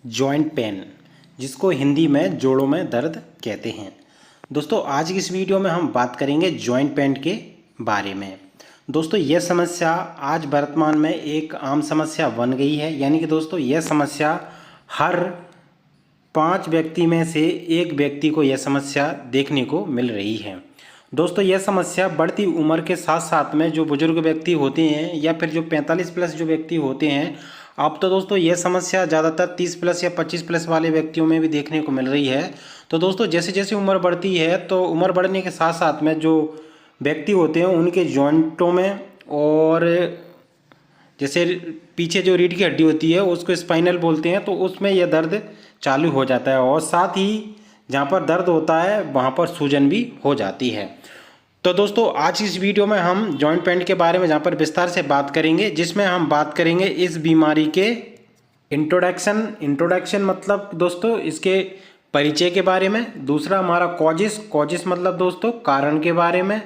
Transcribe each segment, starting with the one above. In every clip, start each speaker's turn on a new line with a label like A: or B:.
A: Joint pain, जिसको हिंदी में जोड़ों में दर्द कहते हैं। दोस्तों आज की इस वीडियो में हम बात करेंगे जॉइंट पेन के बारे में। दोस्तों यह समस्या आज वर्तमान में एक आम समस्या बन गई है, यानी कि दोस्तों यह समस्या हर 5 व्यक्ति में से 1 व्यक्ति को यह समस्या देखने को मिल रही है। दोस्तों यह समस्या बढ़ती उम्र के साथ साथ में जो बुजुर्ग व्यक्ति होते हैं या फिर जो 45 प्लस जो व्यक्ति होते हैं, अब तो दोस्तों यह समस्या ज़्यादातर 30 प्लस या 25 प्लस वाले व्यक्तियों में भी देखने को मिल रही है। तो दोस्तों जैसे जैसे उम्र बढ़ती है तो उम्र बढ़ने के साथ साथ में जो व्यक्ति होते हैं उनके जॉइंटों में और जैसे पीछे जो रीढ़ की हड्डी होती है उसको स्पाइनल बोलते हैं, तो उसमें यह दर्द चालू हो जाता है और साथ ही जहाँ पर दर्द होता है वहाँ पर सूजन भी हो जाती है। तो दोस्तों आज इस वीडियो में हम जॉइंट पेन के बारे में जहाँ पर विस्तार से बात करेंगे, जिसमें हम बात करेंगे इस बीमारी के इंट्रोडक्शन मतलब दोस्तों इसके परिचय के बारे में। दूसरा हमारा कॉजिस मतलब दोस्तों कारण के बारे में।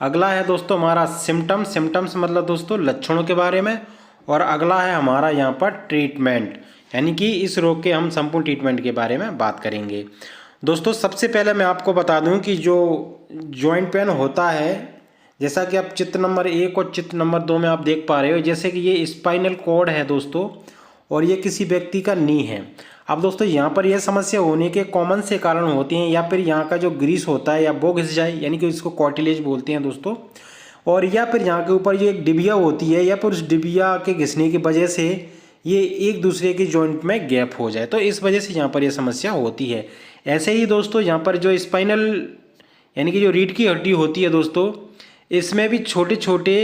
A: अगला है दोस्तों हमारा सिम्टम्स मतलब दोस्तों लक्षणों के बारे में। और अगला है हमारा यहाँ पर ट्रीटमेंट, यानी कि इस रोग के हम संपूर्ण ट्रीटमेंट के बारे में बात करेंगे। दोस्तों सबसे पहले मैं आपको बता दूं कि जो जॉइंट पेन होता है, जैसा कि आप चित्र नंबर 1 और चित्र नंबर 2 में आप देख पा रहे हो, जैसे कि ये स्पाइनल कॉर्ड है दोस्तों और ये किसी व्यक्ति का नी है। अब दोस्तों यहाँ पर यह समस्या होने के कॉमन से कारण होते हैं, या फिर यहाँ का जो ग्रीस होता है या वो घिस जाए, यानी कि इसको कार्टिलेज बोलते हैं दोस्तों, और या फिर यहाँ के ऊपर जो एक डिबिया होती है या फिर उस डिबिया के घिसने की वजह से ये एक दूसरे के जॉइंट में गैप हो जाए, तो इस वजह से यहाँ पर यह समस्या होती है। ऐसे ही दोस्तों यहाँ पर जो स्पाइनल यानी कि जो रीढ़ की हड्डी होती है दोस्तों, इसमें भी छोटे छोटे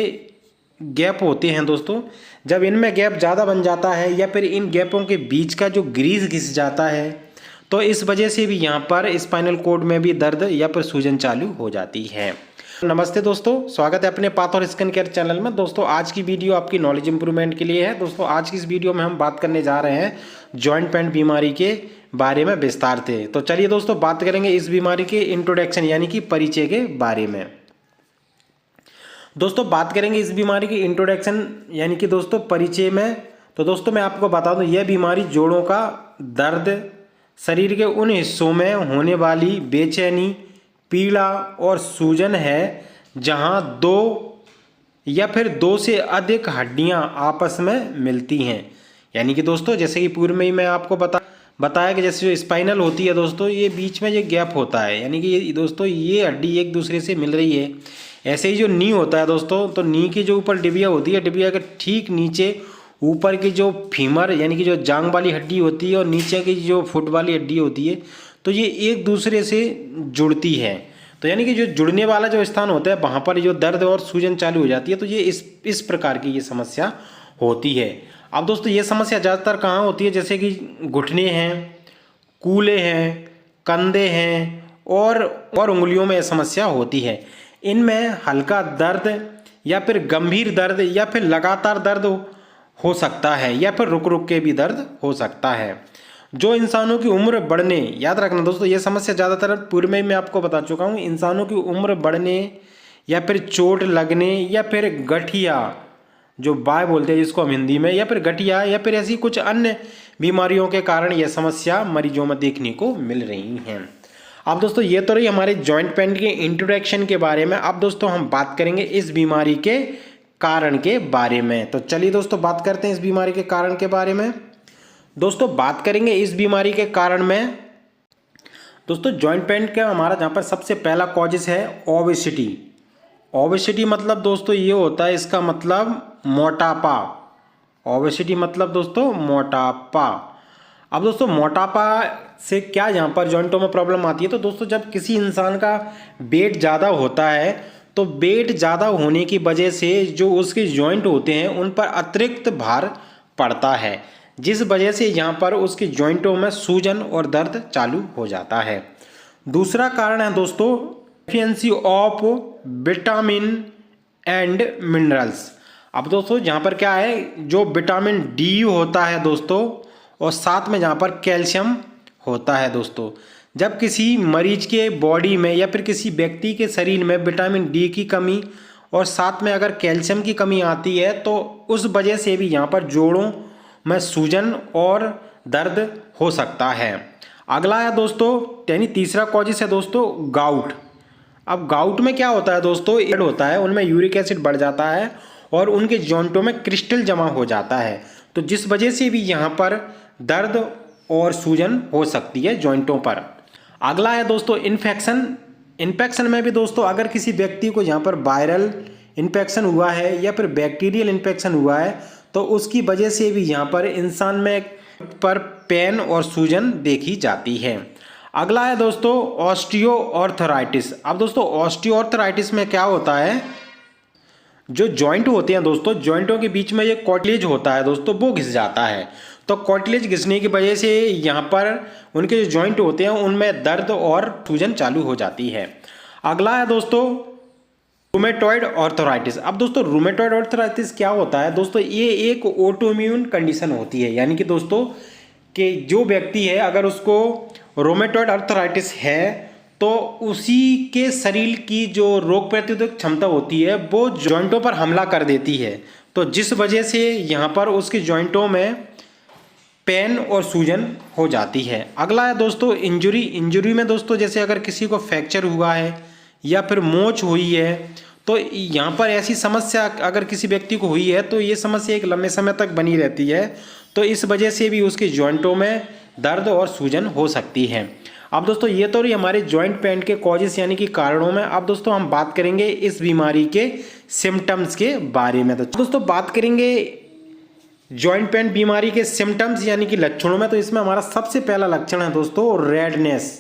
A: गैप होते हैं दोस्तों। जब इनमें गैप ज़्यादा बन जाता है या फिर इन गैपों के बीच का जो ग्रीस घिस जाता है, तो इस वजह से भी यहाँ पर स्पाइनल कॉर्ड में भी दर्द या फिर सूजन चालू हो जाती है। नमस्ते दोस्तों, स्वागत है अपने पाथ और स्किन केयर चैनल में। दोस्तों आज की वीडियो आपकी नॉलेज इंप्रूवमेंट के लिए है। दोस्तों आज की इस वीडियो में हम बात करने जा रहे हैं जॉइंट पेन बीमारी के बारे में विस्तार से। तो चलिए दोस्तों बात करेंगे इस बीमारी के इंट्रोडक्शन यानी कि परिचय के बारे में। दोस्तों बात करेंगे इस बीमारी की इंट्रोडक्शन यानी कि दोस्तों परिचय में। तो दोस्तों मैं आपको बता दूं, यह बीमारी जोड़ों का दर्द, शरीर के उन हिस्सों में होने वाली बेचैनी, पीड़ा और सूजन है जहां 2 या फिर 2 से अधिक हड्डियां आपस में मिलती हैं। यानी कि दोस्तों जैसे कि पूर्व में ही मैं आपको बताया कि जैसे जो स्पाइनल होती है दोस्तों, ये बीच में ये गैप होता है, यानी कि ये दोस्तों ये हड्डी एक दूसरे से मिल रही है। ऐसे ही जो नी होता है दोस्तों, तो नी के जो ऊपर डिबिया होती है, डिबिया के ठीक नीचे ऊपर की जो फीमर यानी कि जो जांग वाली हड्डी होती है और नीचे की जो फुट वाली हड्डी होती है, तो ये एक दूसरे से जुड़ती है। तो यानी कि जो जुड़ने वाला जो स्थान होता है वहाँ पर जो दर्द और सूजन चालू हो जाती है। तो ये इस प्रकार की ये समस्या होती है। अब दोस्तों ये समस्या ज़्यादातर कहाँ होती है, जैसे कि घुटने हैं, कूल्हे हैं, कंधे हैं और उंगलियों में यह समस्या होती है। इनमें हल्का दर्द या फिर गंभीर दर्द या फिर लगातार दर्द हो सकता है या फिर रुक रुक के भी दर्द हो सकता है। जो इंसानों की उम्र बढ़ने, याद रखना दोस्तों ये समस्या ज़्यादातर पूर्व में मैं आपको बता चुका हूँ, इंसानों की उम्र बढ़ने या फिर चोट लगने या फिर गठिया जो बाय बोलते हैं जिसको हम हिंदी में, या फिर गठिया या फिर ऐसी कुछ अन्य बीमारियों के कारण यह समस्या मरीजों में देखने को मिल रही हैं। अब दोस्तों ये तो रही हमारे जॉइंट पेन के इंट्रोडक्शन के बारे में। अब दोस्तों हम बात करेंगे इस बीमारी के कारण के बारे में। तो चलिए दोस्तों बात करते हैं इस बीमारी के कारण के बारे में। दोस्तों बात करेंगे इस बीमारी के कारण में। दोस्तों जॉइंट पेन का हमारा जहाँ पर सबसे पहला कॉजेस है ओबेसिटी। ओबेसिटी मतलब दोस्तों ये होता है, इसका मतलब मोटापा। ओबेसिटी मतलब दोस्तों मोटापा। अब दोस्तों मोटापा से क्या यहाँ पर जॉइंटों में प्रॉब्लम आती है, तो दोस्तों जब किसी इंसान का वेट ज़्यादा होता है तो वेट ज़्यादा होने की वजह से जो उसके जॉइंट होते हैं उन पर अतिरिक्त भार पड़ता है, जिस वजह से यहाँ पर उसके जॉइंटों में सूजन और दर्द चालू हो जाता है। दूसरा कारण है दोस्तों deficiency of vitamin and minerals. अब दोस्तों यहाँ पर क्या है, जो विटामिन डी होता है दोस्तों और साथ में जहाँ पर कैल्शियम होता है दोस्तों, जब किसी मरीज के बॉडी में या फिर किसी व्यक्ति के शरीर में विटामिन डी की कमी और साथ में अगर कैल्शियम की कमी आती है तो उस वजह से भी यहाँ पर जोड़ों में सूजन और दर्द हो सकता है। अगला है दोस्तों, यानी तीसरा कॉजेस है दोस्तों गाउट। अब गाउट में क्या होता है दोस्तों, एड होता है, उनमें यूरिक एसिड बढ़ जाता है और उनके जॉइंटों में क्रिस्टल जमा हो जाता है, तो जिस वजह से भी यहाँ पर दर्द और सूजन हो सकती है जॉइंटों पर। अगला है दोस्तों इन्फेक्शन। इन्फेक्शन में भी दोस्तों अगर किसी व्यक्ति को यहाँ पर वायरल इन्फेक्शन हुआ है या फिर बैक्टीरियल इन्फेक्शन हुआ है तो उसकी वजह से भी यहाँ पर इंसान में पर पेन और सूजन देखी जाती है। अगला है दोस्तों ऑस्टियोआर्थराइटिस। अब दोस्तों ऑस्टियोआर्थराइटिस में क्या होता है, जो जॉइंट होते हैं दोस्तों, जॉइंटों के बीच में ये कार्टिलेज होता है दोस्तों, वो घिस जाता है। तो कार्टिलेज घिसने की वजह से यहाँ पर उनके जो जॉइंट होते हैं उनमें दर्द और सूजन चालू हो जाती है। अगला है दोस्तों रूमेटॉइड आर्थराइटिस। अब दोस्तों रूमेटॉइड आर्थराइटिस क्या होता है दोस्तों, ये एक ऑटोइम्यून कंडीशन होती है, यानी कि दोस्तों कि जो व्यक्ति है अगर उसको रूमेटॉइड आर्थराइटिस है तो उसी के शरीर की जो रोग प्रतिरोधक क्षमता होती है वो जॉइंटों पर हमला कर देती है, तो जिस वजह से यहाँ पर उसके जॉइंटों में पेन और सूजन हो जाती है। अगला है दोस्तों इंजरी। इंजरी में दोस्तों जैसे अगर किसी को फ्रैक्चर हुआ है या फिर मोच हुई है तो यहाँ पर ऐसी समस्या अगर किसी व्यक्ति को हुई है तो ये समस्या एक लंबे समय तक बनी रहती है, तो इस वजह से भी उसके जॉइंटों में दर्द और सूजन हो सकती है। अब दोस्तों ये तो रही हमारे जॉइंट पेन के कॉजेस यानी कि कारणों में। अब दोस्तों हम बात करेंगे इस बीमारी के सिम्टम्स के बारे में। तो दोस्तों बात करेंगे जॉइंट पेन बीमारी के सिम्टम्स यानी कि लक्षणों में, तो इसमें हमारा सबसे पहला लक्षण है दोस्तों रेडनेस।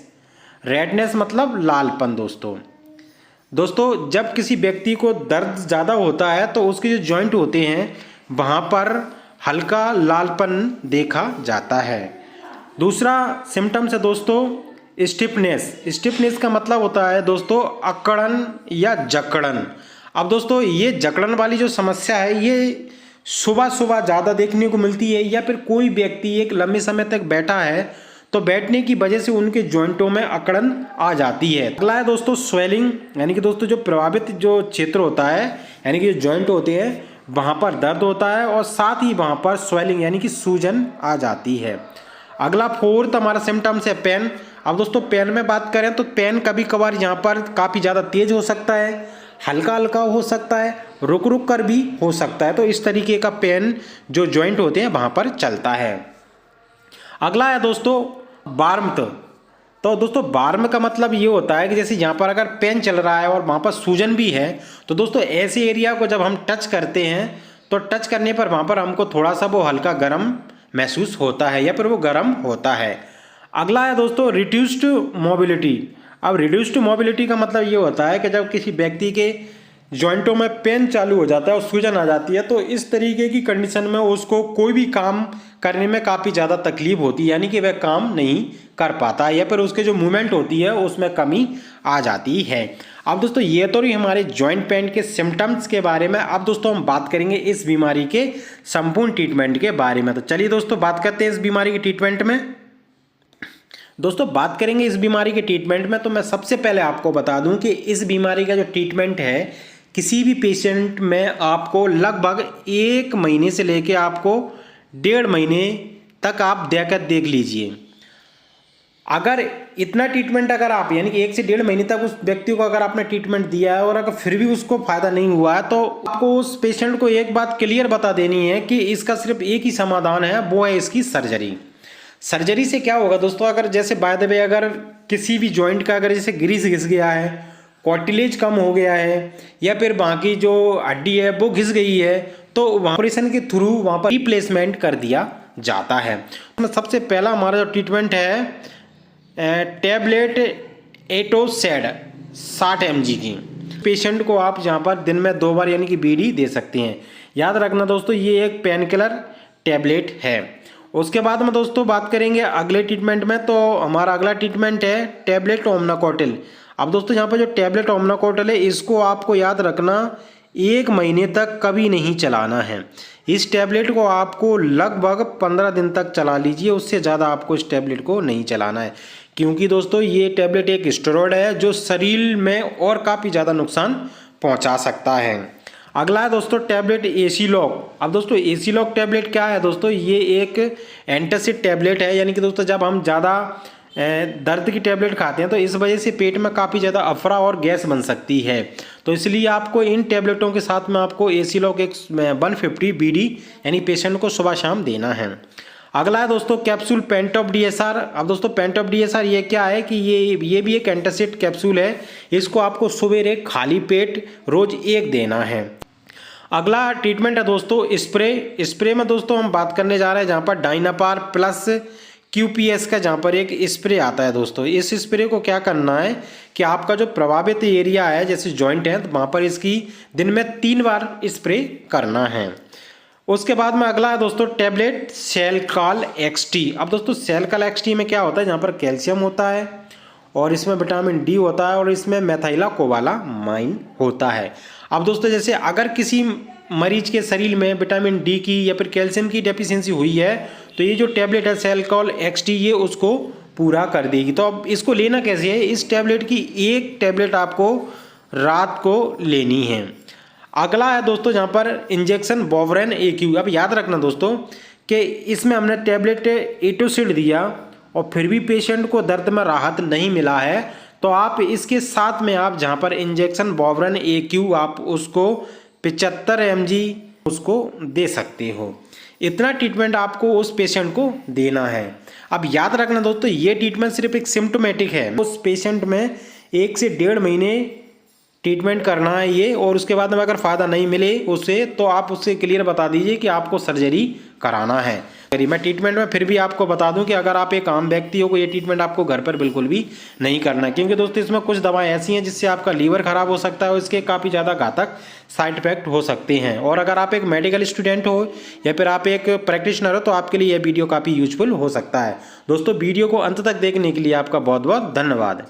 A: रेडनेस मतलब लालपन दोस्तों जब किसी व्यक्ति को दर्द ज़्यादा होता है तो उसके जो जॉइंट होते हैं वहाँ पर हल्का लालपन देखा जाता है। दूसरा सिम्टम्स है दोस्तों स्टिफनेस। स्टिफनेस का मतलब होता है दोस्तों अकड़न या जकड़न। अब दोस्तों ये जकड़न वाली जो समस्या है ये सुबह सुबह ज़्यादा देखने को मिलती है, या फिर कोई व्यक्ति एक लंबे समय तक बैठा है तो बैठने की वजह से उनके जॉइंटों में अकड़न आ जाती है। अगला है दोस्तों स्वेलिंग, यानी कि दोस्तों जो प्रभावित जो क्षेत्र होता है यानी कि जो जॉइंट होते हैं वहाँ पर दर्द होता है और साथ ही वहाँ पर स्वेलिंग यानी कि सूजन आ जाती है। अगला फोर्थ हमारा सिम्टम्स है पेन। अब दोस्तों पेन में बात करें तो पेन कभी कभार यहाँ पर काफ़ी ज़्यादा तेज हो सकता है, हल्का हल्का हो सकता है, रुक रुक कर भी हो सकता है, तो इस तरीके का पेन जो जॉइंट होते हैं वहाँ पर चलता है। अगला है दोस्तों वार्मथ। तो दोस्तों वार्म का मतलब ये होता है कि जैसे यहाँ पर अगर पेन चल रहा है और वहाँ पर सूजन भी है तो दोस्तों ऐसे एरिया को जब हम टच करते हैं तो टच करने पर वहाँ पर हमको थोड़ा सा वो हल्का गर्म महसूस होता है या फिर वो गर्म होता है। अगला है दोस्तों रिड्यूस्ड मोबिलिटी। अब रिड्यूस्ड मोबिलिटी का मतलब ये होता है कि जब किसी व्यक्ति के जॉइंटों में पेन चालू हो जाता है और सूजन आ जाती है तो इस तरीके की कंडीशन में उसको कोई भी काम करने में काफ़ी ज़्यादा तकलीफ होती है, यानी कि वह काम नहीं कर पाता या फिर उसके जो मूवमेंट होती है उसमें कमी आ जाती है। अब दोस्तों ये तो रही हमारे जॉइंट पेन के सिम्टम्स के बारे में। अब दोस्तों हम बात करेंगे इस बीमारी के संपूर्ण ट्रीटमेंट के बारे में। तो चलिए दोस्तों बात करते हैं इस बीमारी के ट्रीटमेंट में। दोस्तों बात करेंगे इस बीमारी के ट्रीटमेंट में तो मैं सबसे पहले आपको बता दूं कि इस बीमारी का जो ट्रीटमेंट है किसी भी पेशेंट में आपको लगभग 1 महीने से लेके आपको 1.5 महीने तक आप देख लीजिए। अगर इतना ट्रीटमेंट अगर आप यानी कि 1 से 1.5 महीने तक उस व्यक्ति को अगर आपने ट्रीटमेंट दिया है और अगर फिर भी उसको फ़ायदा नहीं हुआ है तो आपको उस पेशेंट को एक बात क्लियर बता देनी है कि इसका सिर्फ एक ही समाधान है, वो है इसकी सर्जरी। सर्जरी से क्या होगा दोस्तों, अगर जैसे बाय द वे अगर किसी भी जॉइंट का अगर जैसे ग्रीस घिस गया है, कार्टिलेज कम हो गया है या फिर बाकी जो हड्डी है वो घिस गई है तो ऑपरेशन के थ्रू वहाँ पर रिप्लेसमेंट कर दिया जाता है। सबसे पहला हमारा जो ट्रीटमेंट है टैबलेट एटोसेड 60 mg की। पेशेंट को आप यहाँ पर दिन में 2 बार यानी कि बीडी दे सकते हैं। याद रखना दोस्तों ये एक पेन किलर टैबलेट है। उसके बाद में दोस्तों बात करेंगे अगले ट्रीटमेंट में, तो हमारा अगला ट्रीटमेंट है टैबलेट ओमनाकोटिल। अब दोस्तों यहाँ पर जो टैबलेट ओमनाकोटिल है इसको आपको याद रखना 1 महीने तक कभी नहीं चलाना है। इस टैबलेट को आपको लगभग 15 दिन तक चला लीजिए, उससे ज़्यादा आपको इस टैबलेट को नहीं चलाना है, क्योंकि दोस्तों ये टैबलेट एक स्टेरॉइड है जो शरीर में और काफ़ी ज़्यादा नुकसान पहुँचा सकता है। अगला है दोस्तों टैबलेट एसीलॉक। अब दोस्तों एसीलॉक टैबलेट क्या है दोस्तों, ये एक एंटासिड टैबलेट है, यानी कि दोस्तों जब हम ज़्यादा दर्द की टैबलेट खाते हैं तो इस वजह से पेट में काफ़ी ज़्यादा अफरा और गैस बन सकती है। तो इसलिए आपको इन टैबलेटों के साथ में आपको एसीलॉक 150 BD यानी पेशेंट को सुबह शाम देना है। अगला है दोस्तों कैप्सूल पेंटॉप DSR। अब दोस्तों पेंटॉप DSR ये क्या है कि ये भी एक एंटासिड कैप्सूल है। इसको आपको सवेरे खाली पेट रोज एक देना है। अगला ट्रीटमेंट है दोस्तों स्प्रे में दोस्तों हम बात करने जा रहे हैं जहाँ पर डायनापार प्लस QPS का जहाँ पर एक स्प्रे आता है दोस्तों। इस स्प्रे को क्या करना है कि आपका जो प्रभावित एरिया है जैसे जॉइंट है तो वहाँ पर इसकी दिन में 3 बार स्प्रे करना है। उसके बाद में अगला है दोस्तों टैबलेट सेलकॉल XT। अब दोस्तों सेलकॉल XT में क्या होता है, जहाँ पर कैल्शियम होता है और इसमें विटामिन D होता है और इसमें मेथिलाकोबालामाइन होता है। अब दोस्तों जैसे अगर किसी मरीज के शरीर में विटामिन D की या फिर कैल्शियम की डेफिशिएंसी हुई है तो ये जो टैबलेट है सेलकॉल XT ये उसको पूरा कर देगी। तो अब इसको लेना कैसे है, इस टैबलेट की एक टैबलेट आपको रात को लेनी है। अगला है दोस्तों जहाँ पर इंजेक्शन बोवरेन AQ। अब याद रखना दोस्तों कि इसमें हमने टैबलेट एटोसिड दिया और फिर भी पेशेंट को दर्द में राहत नहीं मिला है तो आप इसके साथ में आप जहाँ पर इंजेक्शन बोवरेन AQ आप उसको 75 mg उसको दे सकते हो। इतना ट्रीटमेंट आपको उस पेशेंट को देना है। अब याद रखना दोस्तों ये ट्रीटमेंट सिर्फ एक सिम्टोमेटिक है, उस पेशेंट में 1 से 1.5 महीने ट्रीटमेंट करना है ये, और उसके बाद में अगर फ़ायदा नहीं मिले उससे तो आप उससे क्लियर बता दीजिए कि आपको सर्जरी कराना है। मैं ट्रीटमेंट में फिर भी आपको बता दूं कि अगर आप एक आम व्यक्ति हो ये ट्रीटमेंट आपको घर पर बिल्कुल भी नहीं करना है, क्योंकि दोस्तों इसमें कुछ दवाएं ऐसी हैं जिससे आपका लीवर खराब हो सकता है और इसके काफ़ी ज़्यादा घातक साइड इफेक्ट हो सकते हैं। और अगर आप एक मेडिकल स्टूडेंट हो या फिर आप एक प्रैक्टिशनर हो तो आपके लिए यह वीडियो काफ़ी यूजफुल हो सकता है। दोस्तों वीडियो को अंत तक देखने के लिए आपका बहुत बहुत धन्यवाद।